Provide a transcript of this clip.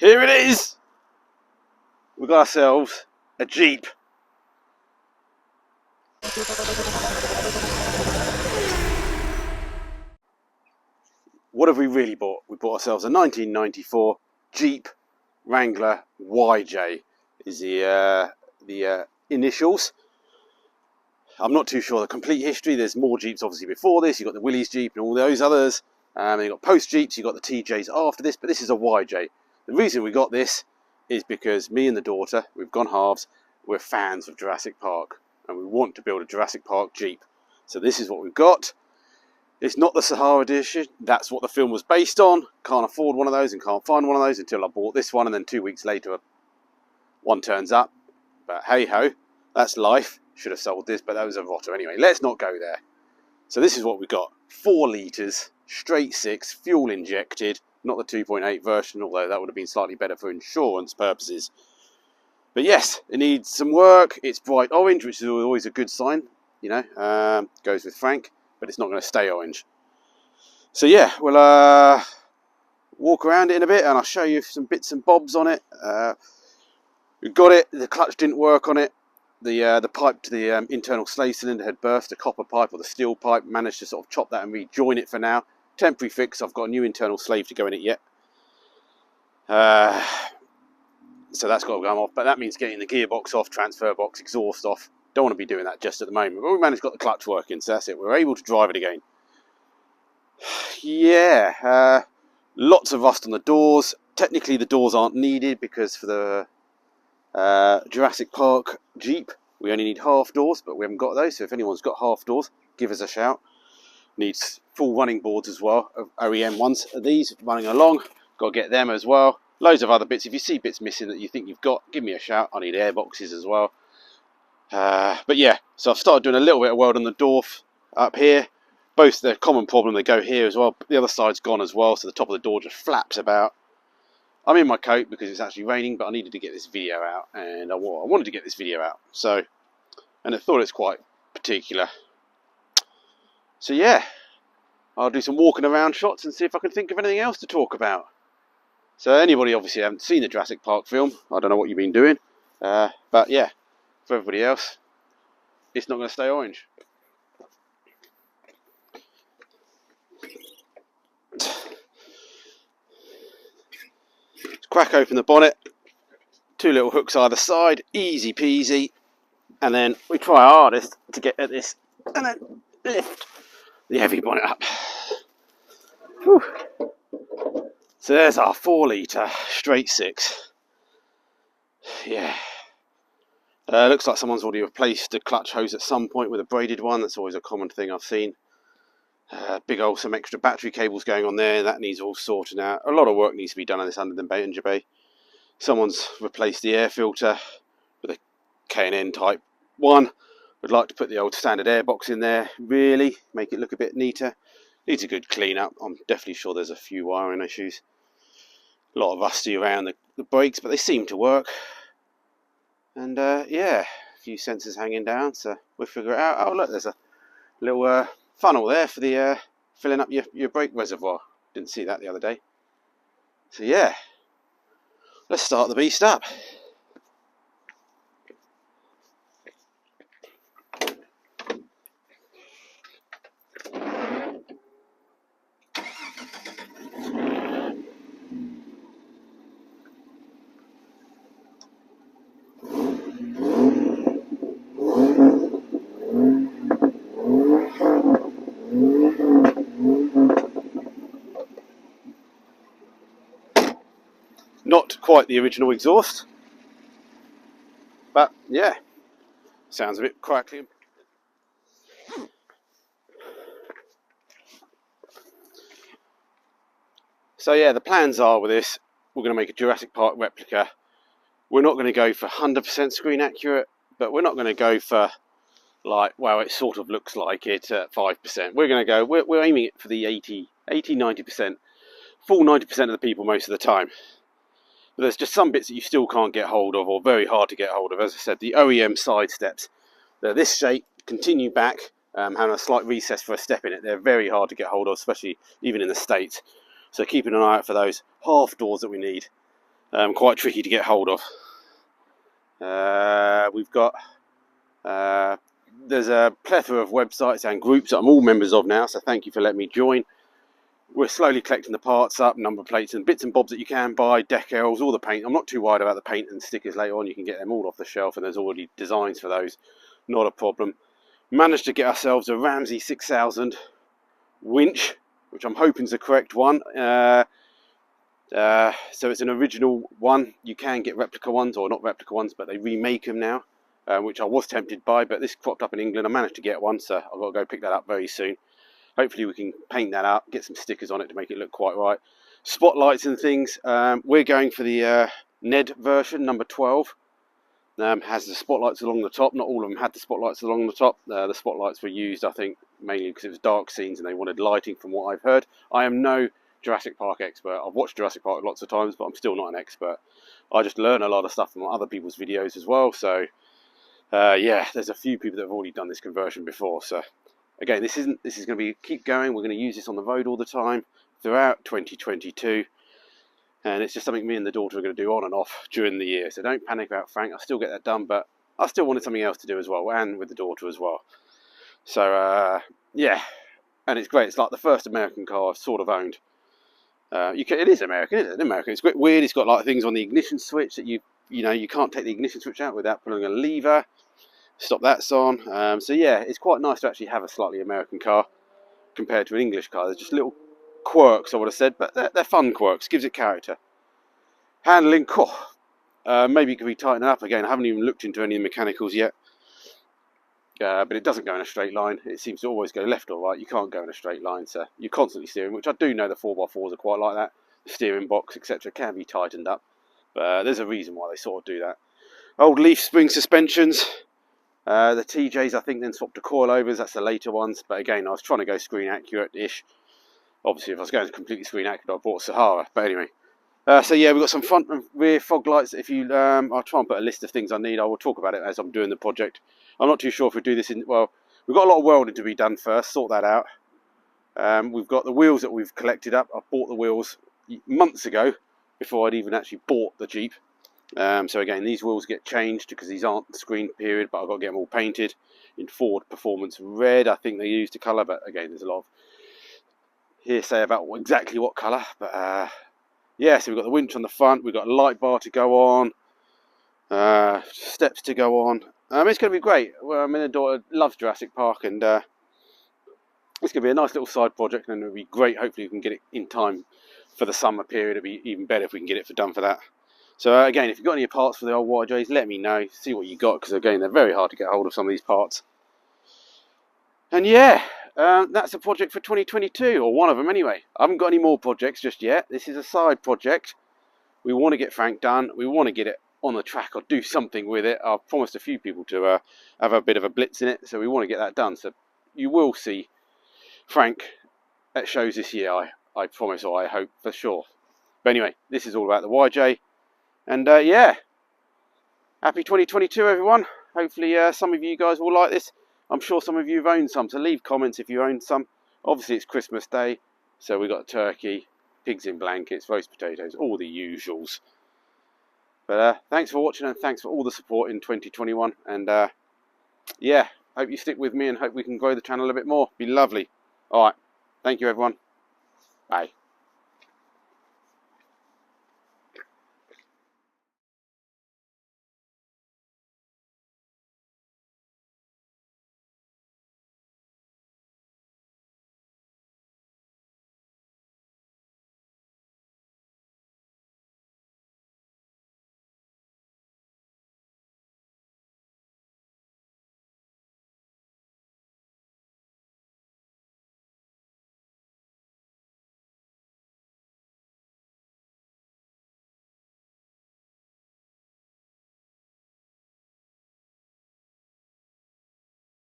Here it is! We've got ourselves a Jeep. What have we really bought? We bought ourselves a 1994 Jeep Wrangler YJ. Is the initials. I'm not too sure the complete history. There's more Jeeps obviously before this. You've got the Willys Jeep and all those others. And you've got post Jeeps, you've got the TJs after this, but this is a YJ. The reason we got this is because me and the daughter, we've gone halves, we're fans of Jurassic Park and we want to build a Jurassic Park Jeep. So this is what we've got. It's not the Sahara edition, that's what the film was based on. Can't afford one of those and can't find one of those until I bought this one, and then 2 weeks later one turns up. But hey ho, that's life. Should have sold this, but that was a rotter. Anyway, let's not go there. So this is what we got. 4 litres, straight 6, fuel injected. Not the 2.8 version, although that would have been slightly better for insurance purposes. But yes, it needs some work. It's bright orange, which is always a good sign. You know, goes with Frank, but it's not going to stay orange. So yeah, we'll walk around it in a bit and I'll show you some bits and bobs on it. We've got it. The clutch didn't work on it. The pipe to the internal slave cylinder had burst. The copper pipe or the steel pipe, managed to sort of chop that and rejoin it for now. Temporary fix. I've got a new internal slave to go in it yet. So that's got to come off, but that means getting the gearbox off, transfer box, exhaust off. Don't want to be doing that just at the moment, but we managed to get the clutch working, so that's it. We're able to drive it again. Yeah, lots of rust on the doors. Technically the doors aren't needed because for the Jurassic Park Jeep we only need half doors, but we haven't got those, so if anyone's got half doors, give us a shout. Needs full running boards as well, OEM ones. These running along, got to get them as well. Loads of other bits. If you see bits missing that you think you've got, give me a shout. I need air boxes as well. But yeah, so I've started doing a little bit of weld on the door up here. Both the common problem, they go here as well. But the other side's gone as well, so the top of the door just flaps about. I'm in my coat because it's actually raining, but I needed to get this video out, and I wanted to get this video out. So, and I thought it's quite particular. So yeah, I'll do some walking around shots and see if I can think of anything else to talk about. So anybody obviously haven't seen the Jurassic Park film, I don't know what you've been doing. But yeah, for everybody else, it's not going to stay orange. Let's crack open the bonnet. 2 little hooks either side, easy peasy. And then we try our hardest to get at this and then lift the heavy bonnet up. Whew. So there's our 4 litre straight 6. Yeah. Looks like someone's already replaced the clutch hose at some point with a braided one. That's always a common thing I've seen. Big old some extra battery cables going on there. That needs all sorting out. A lot of work needs to be done on this under the Bay. Someone's replaced the air filter with a K&N type 1. Would like to put the old standard airbox in there, really make it look a bit neater. Needs a good clean up. I'm definitely sure there's a few wiring issues. A lot of rusty around the brakes, but they seem to work. And yeah, a few sensors hanging down, so we'll figure it out. Oh look, there's a little funnel there for the filling up your brake reservoir. Didn't see that the other day. So yeah, let's start the beast up. Not quite the original exhaust, but yeah, sounds a bit crackly. So yeah, the plans are with this, we're going to make a Jurassic Park replica. We're not going to go for 100% screen accurate, but we're not going to go for like, well, it sort of looks like it at 5%. We're going to go, we're aiming it for the 90%, full 90% of the people most of the time. But there's just some bits that you still can't get hold of, or very hard to get hold of. As I said, the OEM side steps, they're this shape, continue back, having a slight recess for a step in it. They're very hard to get hold of, especially even in the States. So keeping an eye out for those half doors that we need. quite tricky to get hold of. We've got there's a plethora of websites and groups that I'm all members of now, so thank you for letting me join. We're slowly collecting the parts up, number plates and bits and bobs that you can buy, decals, all the paint. I'm not too worried about the paint and stickers later on. You can get them all off the shelf, and there's already designs for those. Not a problem. Managed to get ourselves a Ramsey 6000 winch, which I'm hoping is the correct one. So it's an original one. You can get replica ones, or not replica ones, but they remake them now, which I was tempted by, but this cropped up in England. I managed to get one, so I've got to go pick that up very soon. Hopefully we can paint that up, get some stickers on it to make it look quite right. Spotlights and things. We're going for the Ned version, number 12. Has the spotlights along the top. Not all of them had the spotlights along the top. The spotlights were used, I think, mainly because it was dark scenes and they wanted lighting, from what I've heard. I am no Jurassic Park expert. I've watched Jurassic Park lots of times, but I'm still not an expert. I just learn a lot of stuff from other people's videos as well. So, yeah, there's a few people that have already done this conversion before. So, again, this is going to be keep going. We're going to use this on the road all the time throughout 2022. And it's just something me and the daughter are going to do on and off during the year. So don't panic about Frank. I'll still get that done, but I still wanted something else to do as well, and with the daughter as well. So, yeah. And it's great. It's like the first American car I've sort of owned. It is American, isn't it? American. It's quite weird. It's got like things on the ignition switch that you can't take the ignition switch out without pulling a lever. Stop that's on. So yeah, it's quite nice to actually have a slightly American car compared to an English car. There's just little quirks, I would have said, but they're fun quirks. Gives it character. Handling, maybe it could be tightened up again. I haven't even looked into any of the mechanicals yet, but it doesn't go in a straight line. It seems to always go left or right. You can't go in a straight line, so you're constantly steering, which I do know the 4x4s are quite like that. The steering box, etc., can be tightened up, but there's a reason why they sort of do that. Old leaf spring suspensions. The TJs, I think, then swapped to coilovers. That's the later ones, but again, I was trying to go screen accurate-ish. Obviously, if I was going completely screen accurate, I bought Sahara. But anyway, so yeah, we've got some front and rear fog lights. If you, I'll try and put a list of things I need. I will talk about it as I'm doing the project. I'm not too sure if we do this in. Well, we've got a lot of welding to be done first. Sort that out. We've got the wheels that we've collected up. I bought the wheels months ago before I'd even actually bought the Jeep. So again, these wheels get changed because these aren't screen period, but I've got to get them all painted in Ford Performance Red. I think they used the colour, but again, there's a lot of hearsay about exactly what colour. But yeah, so we've got the winch on the front, we've got a light bar to go on, steps to go on. It's going to be great. Well, my daughter loves Jurassic Park, and it's going to be a nice little side project, and it'll be great. Hopefully we can get it in time for the summer period. It'll be even better if we can get it done for that. So again, if you've got any parts for the old YJs, let me know. See what you got, because again, they're very hard to get hold of, some of these parts. And yeah, that's a project for 2022, or one of them anyway. I haven't got any more projects just yet. This is a side project. We want to get Frank done. We want to get it on the track or do something with it. I've promised a few people to have a bit of a blitz in it, so we want to get that done. So you will see Frank at shows this year, I promise, or I hope for sure. But anyway, this is all about the YJ. And yeah, happy 2022, everyone. Hopefully some of you guys will like this. I'm sure some of you have owned some, so leave comments if you own some. Obviously, it's Christmas Day, so we've got turkey, pigs in blankets, roast potatoes, all the usuals. But thanks for watching, and thanks for all the support in 2021. And yeah, hope you stick with me, and hope we can grow the channel a bit more. Be lovely. All right, thank you, everyone. Bye.